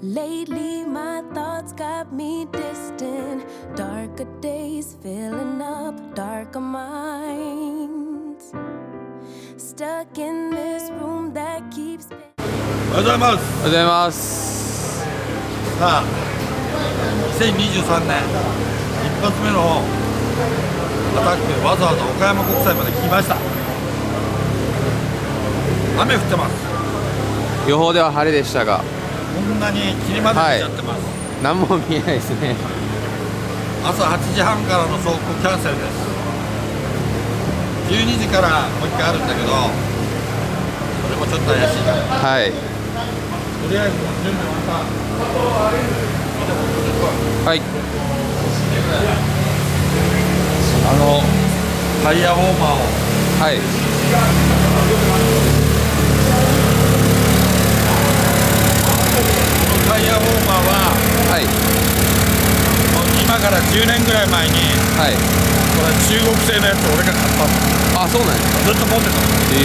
Lately my thoughts got me distant. Darker days filling up darker minds. Stuck in this room that keeps. おはようございます。おはようございます。さあ、2023年一発目のアタック、わざわざ岡山国際まで来ました。雨降ってます。予報では晴れでしたが、こんなに霧まで出ちゃってます、何も見えないですね。朝8時半からの走行キャンセルです。12時からもう一回あるんだけど、それもちょっと怪しいから、はい。とりあえず準備終わった。はい。タイヤウォーマーをはい。タイヤウォーマーははい。今から10年ぐらい前にはい。これ中国製のやつ俺が買ったの。あ、そうなんですか。ずっと持ってたの。一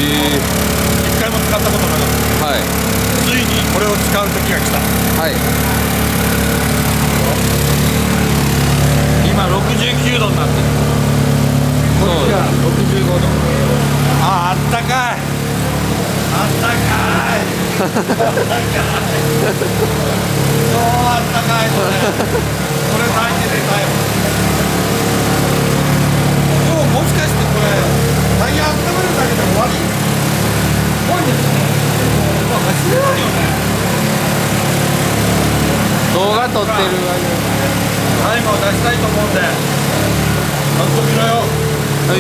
回も使ったことなかった。はい。ついにこれを使う時が来た。はい。今69度になってる。こっちが65度。あったかい。あったかい。あったかい。超あったかいこれ。これ大事でかいわ。今日もしかしてこれタイヤ温めるだけで終わり？多いですね。走れないよね。動画撮ってるタイムを出したいと思うんで、早速見ろよ。はい。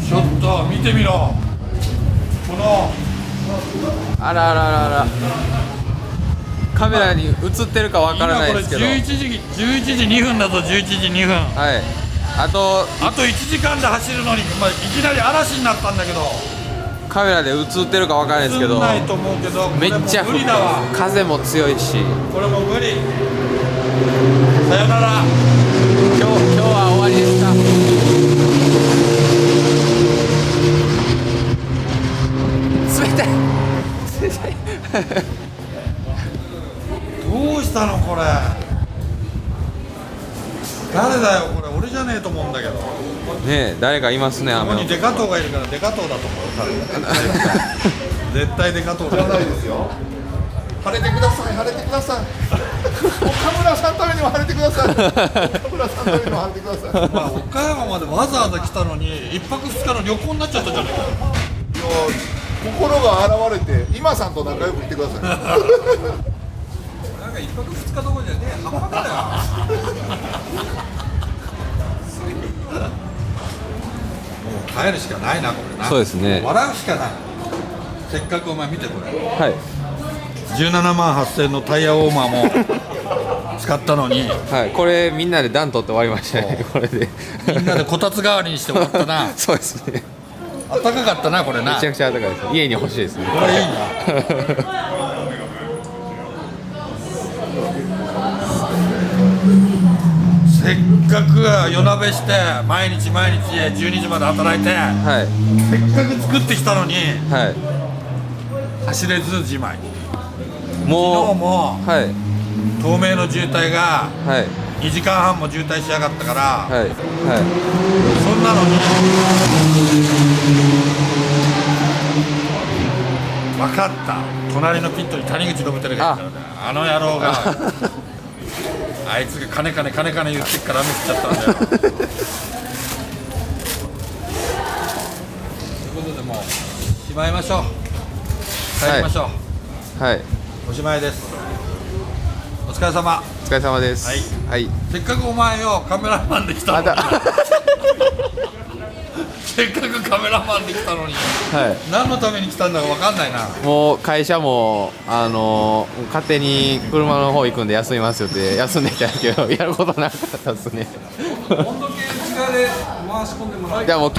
ちょっと見てみろ。このあらあらあらあら。カメラに映ってるかわからないですけど。今これ11時2分だぞ。11時2分。はい。あと1時間で走るのに、いきなり嵐になったんだけど。カメラで映ってるかわからないですけど、映んないと思うけど、めっちゃこれもう無理だわ。風も強いし、これもう無理。さよなら。今日は終わりですか。冷たい冷たいどうしたのこれ。誰だよこれ。俺じゃねえと思うんだけど。ねえ、誰かいますね。ここ雨のにデカトウがいるからデカトウだと思う。絶対デカトウじゃないですよ。晴れてください、晴れてください。岡村さんのためにも晴れてください。岡村さんのためにも晴れてください。まあ岡山までわざわざ来たのに一泊二日の旅行になっちゃったじゃねえかよ。心が現れて、今さんと仲良くいてください。なんか一泊二日どころじゃねえ、半端だよ。もう帰るしかないなこれな。そうですね笑うしかない。せっかくお前見てこれ。はい17万8000のタイヤウォーマーも使ったのに、はい、これみんなで暖取って終わりましたね。これでみんなでこたつ代わりにしてもらったな。そうですね。暖かかったなこれな。めちゃくちゃ暖かいです。家に欲しいですね。これいいな。せっかく夜なべして毎日12時まで働いて、はいせっかく作ってきたのにはい。走れずじまい。もう昨日もはい東名の渋滞がはい2時間半も渋滞しやがったから、はいはいそんなのに分かった。隣のピットに谷口信輝がいるからね。あの野郎があいつが金言ってっから雨降っちゃったんだよ。ということでもうしまいましょう。帰りましょう、はい。おしまいです。お疲れ様。お疲れ様です。はいはい。せっかくお前よカメラマンで来たのにまたせっかくカメラマンで来たのには何のために来たんだか分かんないな。い。もう会社も勝手に車の方行くんで休みますよって休んできたんやけどやることなかったですね。温度計内側で回し込んでもらじゃあもう。